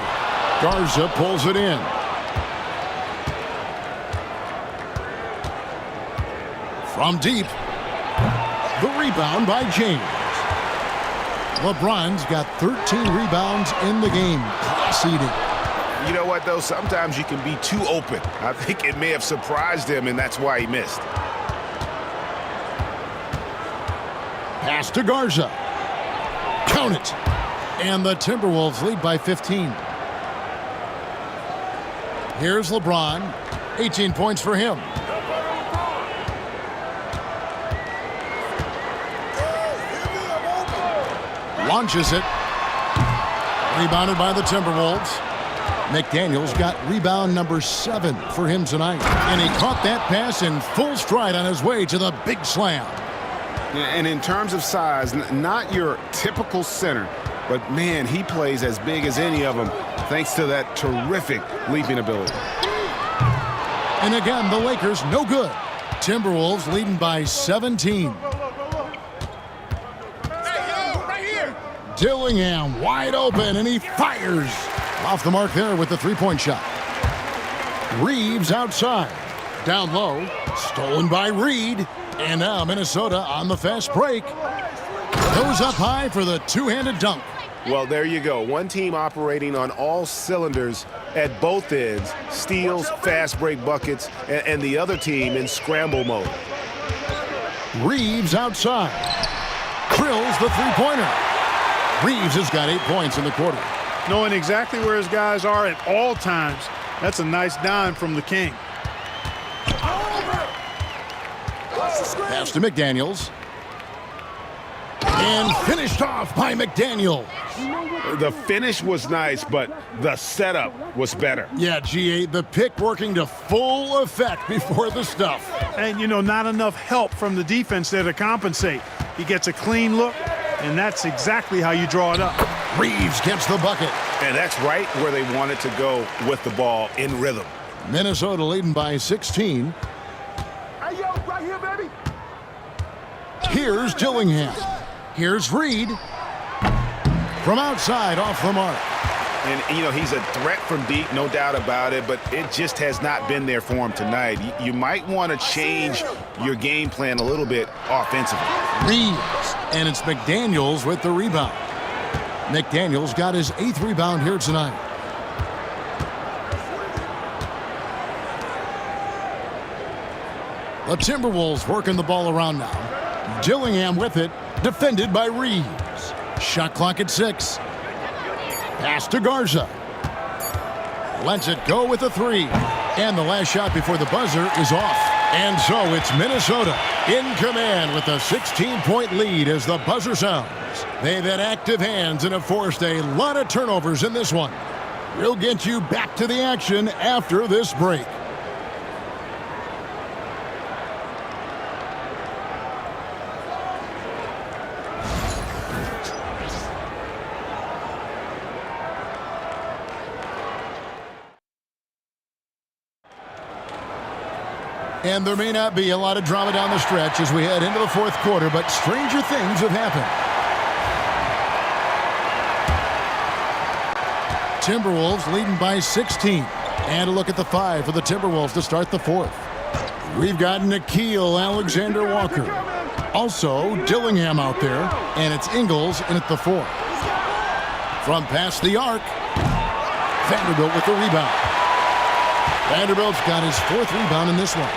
Garza pulls it in. From deep. The rebound by James. LeBron's got 13 rebounds in the game. Class eating. You know what, though? Sometimes you can be too open. I think it may have surprised him, and that's why he missed. Pass to Garza. Count it. And the Timberwolves lead by 15. Here's LeBron. 18 points for him. Launches it. Rebounded by the Timberwolves. McDaniels got rebound number 7 for him tonight. And he caught that pass in full stride on his way to the big slam. And in terms of size, not your typical center, but man, he plays as big as any of them thanks to that terrific leaping ability. And again, the Lakers no good. Timberwolves leading by 17. Dillingham wide open, and he fires. Off the mark there with the three-point shot. Reeves outside. Down low. Stolen by Reed. And now Minnesota on the fast break. Goes up high for the two-handed dunk. Well, there you go. One team operating on all cylinders at both ends. Steals, fast break buckets, and the other team in scramble mode. Reeves outside. Drills the three-pointer. Reeves has got 8 points in the quarter. Knowing exactly where his guys are at all times. That's a nice dime from the King. Pass to McDaniels. And finished off by McDaniels. The finish was nice, but the setup was better. Yeah, GA, the pick working to full effect before the stuff. And, not enough help from the defense there to compensate. He gets a clean look, and that's exactly how you draw it up. Reeves gets the bucket. And that's right where they wanted to go with the ball in rhythm. Minnesota leading by 16. Hey, yo, right here, baby. Here's Dillingham. Here's Reed. From outside, off the mark. And, he's a threat from deep, no doubt about it, but it just has not been there for him tonight. You might want to change your game plan a little bit offensively. Reeves. And it's McDaniels with the rebound. McDaniels got his 8th rebound here tonight. The Timberwolves working the ball around now. Dillingham with it, defended by Reeves. Shot clock at 6. Pass to Garza. Lets it go with a 3. And the last shot before the buzzer is off. And so it's Minnesota in command with a 16-point lead as the buzzer sounds. They've had active hands and have forced a lot of turnovers in this one. We'll get you back to the action after this break. And there may not be a lot of drama down the stretch as we head into the fourth quarter, but stranger things have happened. Timberwolves leading by 16. And a look at the 5 for the Timberwolves to start the fourth. We've got Nickeil Alexander-Walker. Also, Dillingham out there, and it's Ingles in at the 4. From past the arc, Vanderbilt with the rebound. Vanderbilt's got his 4th rebound in this one.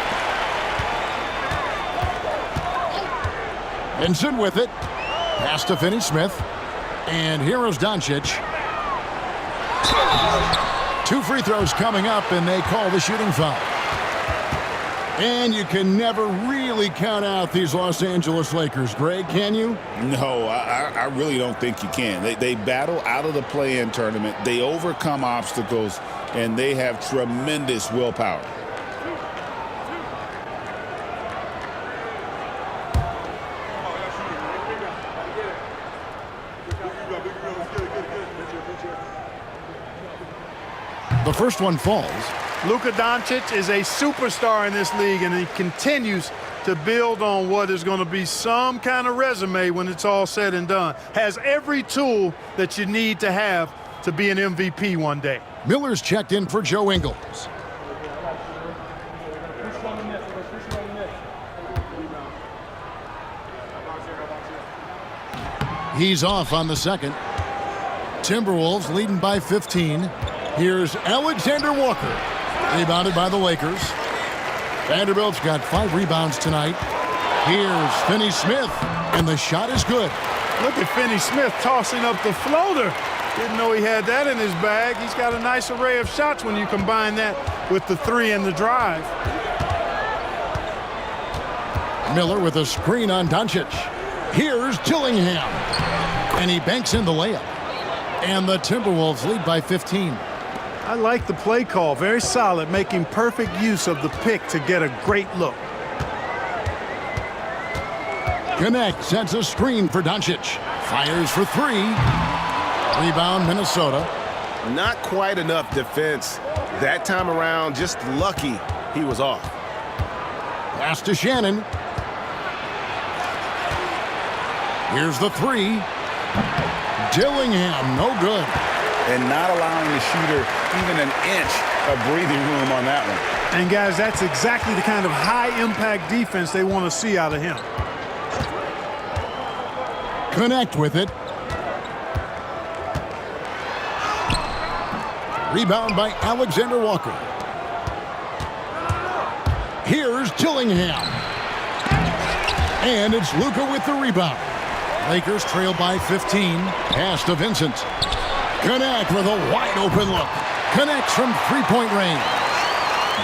Vincent with it. Pass to Finney-Smith. And here's Doncic. 2 free throws coming up, and they call the shooting foul. And you can never really count out these Los Angeles Lakers, Greg, can you? No, I really don't think you can. They battle out of the play-in tournament. They overcome obstacles, and they have tremendous willpower. The first one falls. Luka Doncic is a superstar in this league, and he continues to build on what is going to be some kind of resume when it's all said and done. Has every tool that you need to have to be an MVP one day. Miller's checked in for Joe Ingles. He's off on the second. Timberwolves leading by 15. Here's Alexander Walker. Rebounded by the Lakers. Vanderbilt's got 5 rebounds tonight. Here's Finney-Smith, and the shot is good. Look at Finney-Smith tossing up the floater. Didn't know he had that in his bag. He's got a nice array of shots when you combine that with the 3 and the drive. Miller with a screen on Doncic. Here's Dillingham, and he banks in the layup. And the Timberwolves lead by 15. I like the play call. Very solid, making perfect use of the pick to get a great look. Connect sends a screen for Doncic. Fires for 3. Rebound, Minnesota. Not quite enough defense that time around. Just lucky he was off. Pass to Shannon. Here's the 3. Dillingham, no good. And not allowing the shooter even an inch of breathing room on that one. And, guys, that's exactly the kind of high-impact defense they want to see out of him. Connect with it. Rebound by Alexander Walker. Here's Dillingham. And it's Luka with the rebound. Lakers trail by 15. Pass to Vincent. Connect with a wide open look. Connects from three-point range.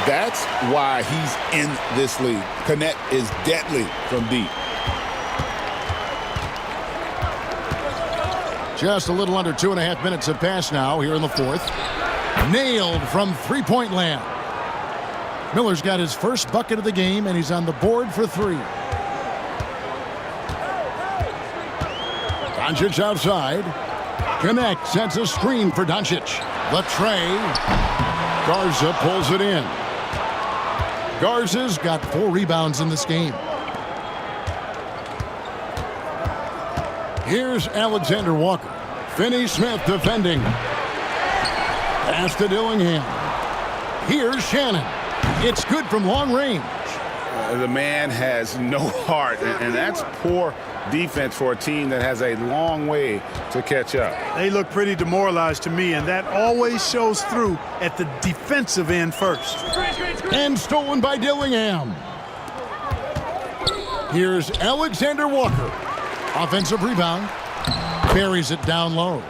That's why he's in this league. Connect is deadly from deep. Just a little under 2.5 minutes have passed now here in the fourth. Nailed from three-point land. Miller's got his first bucket of the game, and he's on the board for 3. Doncic outside. Connect sends a screen for Doncic. The tray. Garza pulls it in. Garza's got 4 rebounds in this game. Here's Alexander Walker. Finney-Smith defending. Pass to Dillingham. Here's Shannon. It's good from long range. The man has no heart, and that's poor defense for a team that has a long way to catch up. They look pretty demoralized to me, and that always shows through at the defensive end first. And stolen by Dillingham. Here's Alexander Walker. Offensive rebound. Buries it down low.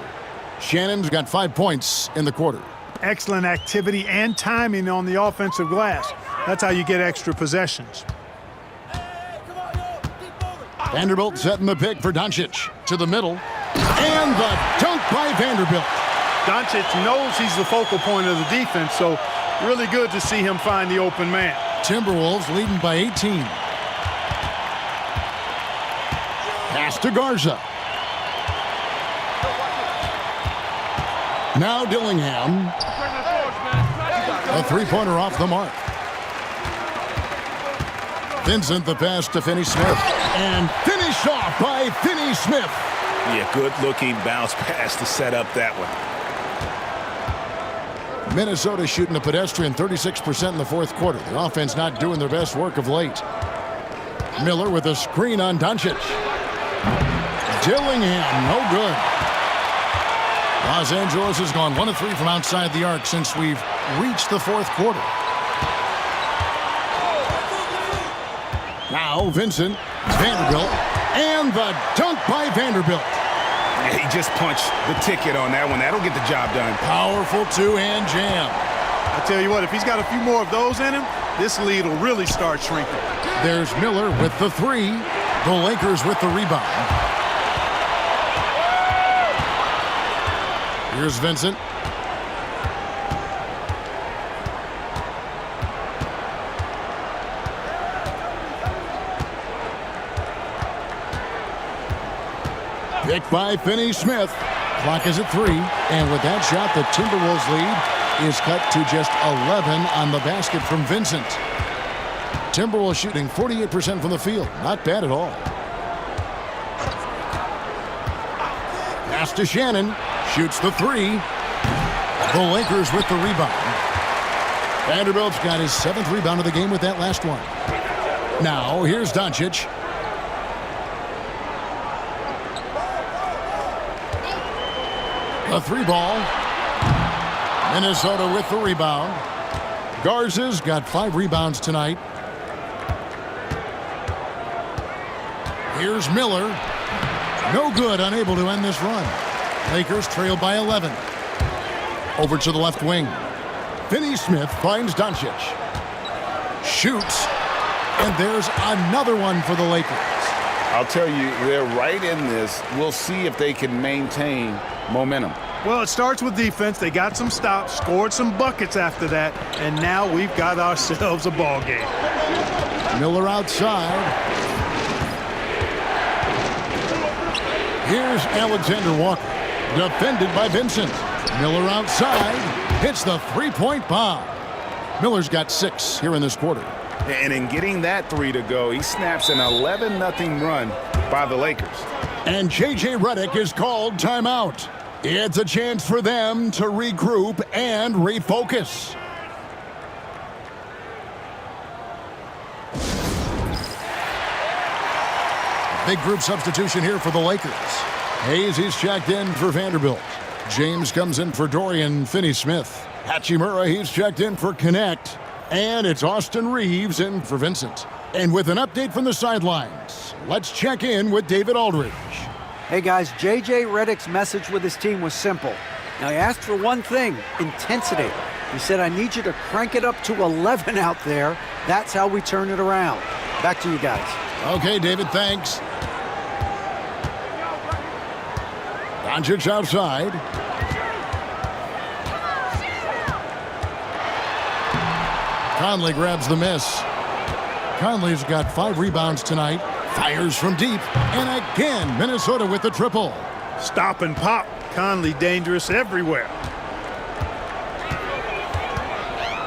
Shannon's got 5 points in the quarter. Excellent activity and timing on the offensive glass. That's how you get extra possessions. Vanderbilt setting the pick for Doncic to the middle. And the dunk by Vanderbilt. Doncic knows he's the focal point of the defense, so really good to see him find the open man. Timberwolves leading by 18. Pass to Garza. Now Dillingham. A three-pointer off the mark. Vincent the pass to Finney-Smith. And finished off by Finney-Smith. Yeah, good-looking bounce pass to set up that one. Minnesota shooting a pedestrian 36% in the fourth quarter. The offense not doing their best work of late. Miller with a screen on Doncic. Dillingham, no good. Los Angeles has gone 1 of 3 from outside the arc since we've reached the fourth quarter. Now Vincent, Vanderbilt, and the dunk by Vanderbilt. Yeah, he just punched the ticket on that one. That'll get the job done. Powerful two-hand jam. I tell you what, if he's got a few more of those in him, this lead will really start shrinking. There's Miller with the three. The Lakers with the rebound. Here's Vincent. Picked by Finney-Smith. Clock is at 3. And with that shot, the Timberwolves lead is cut to just 11 on the basket from Vincent. Timberwolves shooting 48% from the field. Not bad at all. Pass to Shannon. Shoots the 3. The Lakers with the rebound. Vanderbilt's got his 7th rebound of the game with that last one. Now, here's Doncic. A 3-ball. Minnesota with the rebound. Garza's got 5 rebounds tonight. Here's Miller. No good, unable to end this run. Lakers trail by 11. Over to the left wing. Finney-Smith finds Doncic. Shoots. And there's another one for the Lakers. I'll tell you, they're right in this. We'll see if they can maintain momentum. Well, it starts with defense. They got some stops, scored some buckets after that, and now we've got ourselves a ball game. Miller outside. Here's Alexander Walker, defended by Vincent. Miller outside, hits the three-point bomb. Miller's got 6 here in this quarter. And in getting that 3 to go, he snaps an 11-0 run by the Lakers. And J.J. Redick is called timeout. It's a chance for them to regroup and refocus. Big group substitution here for the Lakers. Hayes is checked in for Vanderbilt. James comes in for Dorian Finney-Smith. Hachimura, he's checked in for Connect. And it's Austin Reeves in for Vincent. And with an update from the sidelines, let's check in with David Aldridge. Hey guys, J.J. Redick's message with his team was simple. Now he asked for one thing, intensity. He said, I need you to crank it up to 11 out there. That's how we turn it around. Back to you guys. Okay, David, thanks. Doncic outside. Conley grabs the miss. Conley's got 5 rebounds tonight. Fires from deep. And again, Minnesota with the triple. Stop and pop. Conley dangerous everywhere.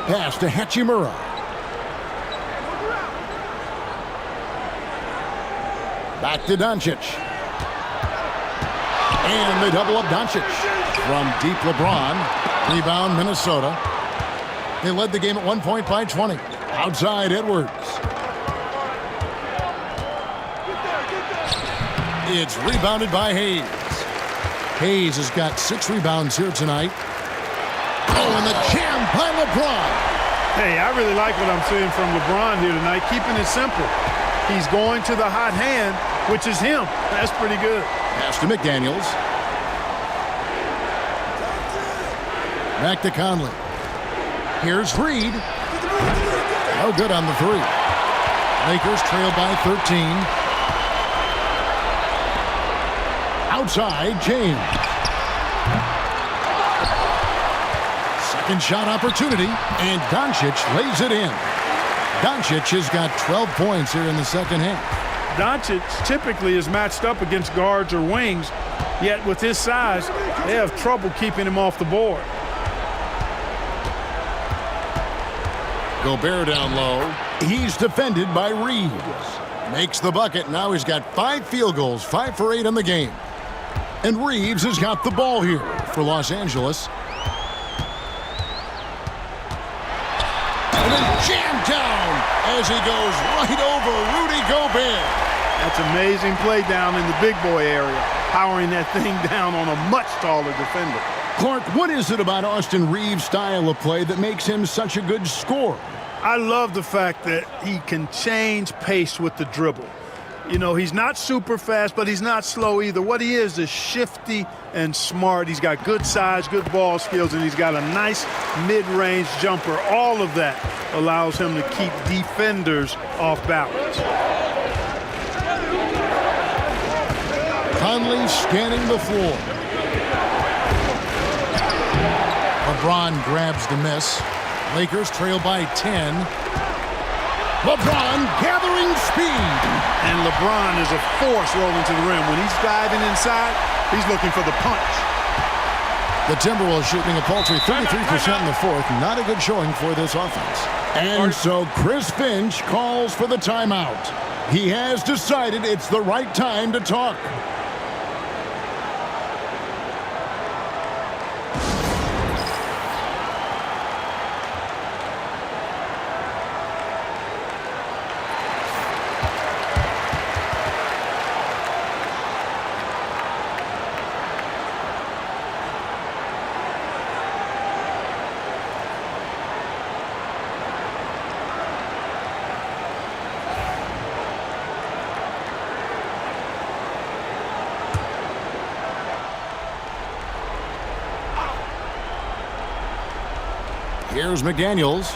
Pass to Hachimura. Back to Doncic. And they double up Doncic. From deep LeBron. Rebound Minnesota. They led the game at 1 point by 20. Outside Edwards. It's rebounded by Hayes. Hayes has got 6 rebounds here tonight. Oh, and the jam by LeBron. Hey, I really like what I'm seeing from LeBron here tonight, keeping it simple. He's going to the hot hand, which is him. That's pretty good. Pass to McDaniels. Back to Conley. Here's Reed. No good on the 3. Lakers trail by 13. Outside, James. Second shot opportunity, and Doncic lays it in. Doncic has got 12 points here in the second half. Doncic typically is matched up against guards or wings, yet with his size, they have trouble keeping him off the board. Gobert down low. He's defended by Reeves. Makes the bucket. Now he's got 5 field goals, 5 for 8 in the game. And Reeves has got the ball here for Los Angeles. And then jammed down as he goes right over Rudy Gobert. That's amazing play down in the big boy area, powering that thing down on a much taller defender. Clark, what is it about Austin Reeves' style of play that makes him such a good scorer? I love the fact that he can change pace with the dribble. You know, he's not super fast, but he's not slow either. What he is shifty and smart. He's got good size, good ball skills, and he's got a nice mid-range jumper. All of that allows him to keep defenders off balance. Conley scanning the floor. LeBron grabs the miss. Lakers trail by 10. LeBron gathering speed. And LeBron is a force rolling to the rim. When he's diving inside, he's looking for the punch. The Timberwolves shooting a paltry 33% in the fourth. Not a good showing for this offense. And so Chris Finch calls for the timeout. He has decided it's the right time to talk. Here's McDaniels.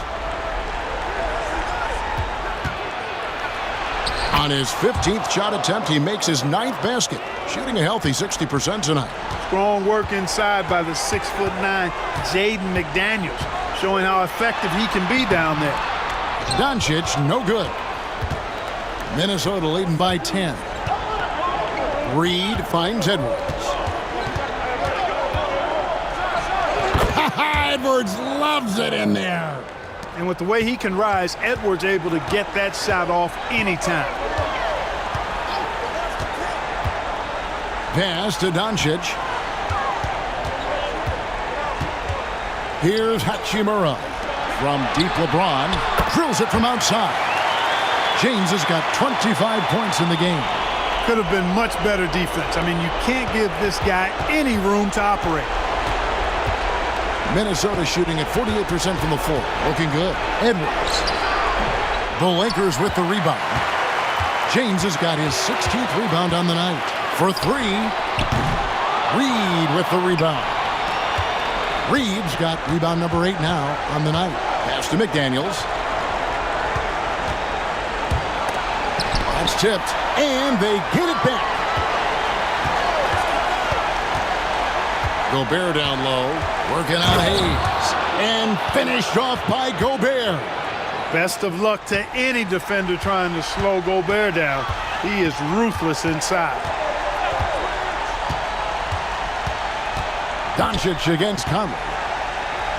On his 15th shot attempt, he makes his 9th basket, shooting a healthy 60% tonight. Strong work inside by the 6'9" Jaden McDaniels, showing how effective he can be down there. Doncic, no good. Minnesota leading by 10. Reed finds Edwards. Edwards loves it in there. And with the way he can rise, Edwards able to get that shot off anytime. Pass to Doncic. Here's Hachimura. From deep, LeBron drills it from outside. James has got 25 points in the game. Could have been much better defense. I mean, you can't give this guy any room to operate. Minnesota shooting at 48% from the floor. Looking good. Edwards. The Lakers with the rebound. James has got his 16th rebound on the night. For three. Reed with the rebound. Reed's got rebound number 8 now on the night. Pass to McDaniels. That's tipped. And they get it back. Gobert down low, working on Hayes, and finished off by Gobert. Best of luck to any defender trying to slow Gobert down. He is ruthless inside. Doncic against Conley.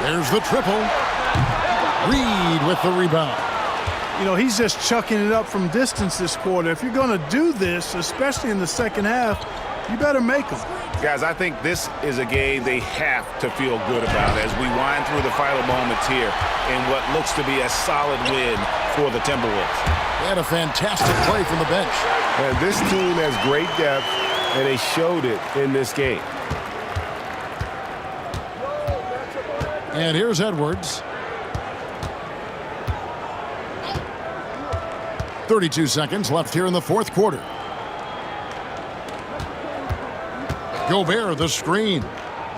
There's the triple. Reed with the rebound. You know, he's just chucking it up from distance this quarter. If you're going to do this, especially in the second half, you better make them. Guys, I think this is a game they have to feel good about as we wind through the final moments here in what looks to be a solid win for the Timberwolves. They had a fantastic play from the bench. And this team has great depth, and they showed it in this game. And here's Edwards. 32 seconds left here in the fourth quarter. Gobert, the screen.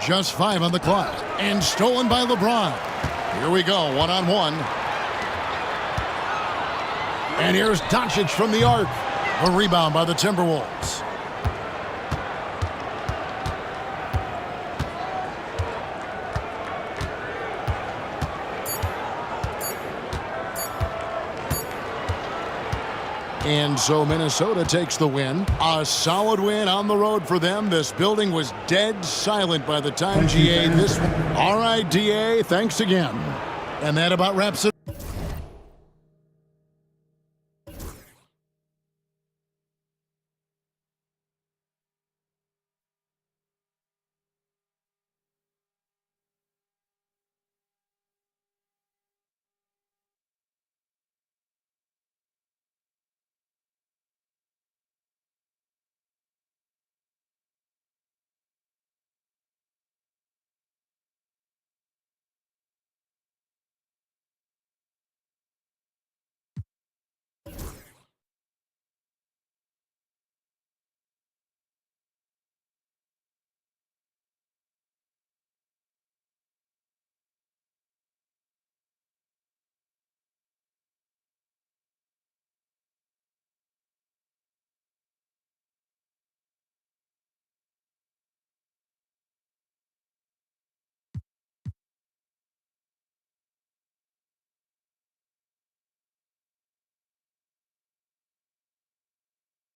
Just 5 on the clock. And stolen by LeBron. Here we go, one-on-one. And here's Doncic from the arc. A rebound by the Timberwolves. And so Minnesota takes the win. A solid win on the road for them. This building was dead silent by the time GA this one. All right, DA, thanks again. And that about wraps it.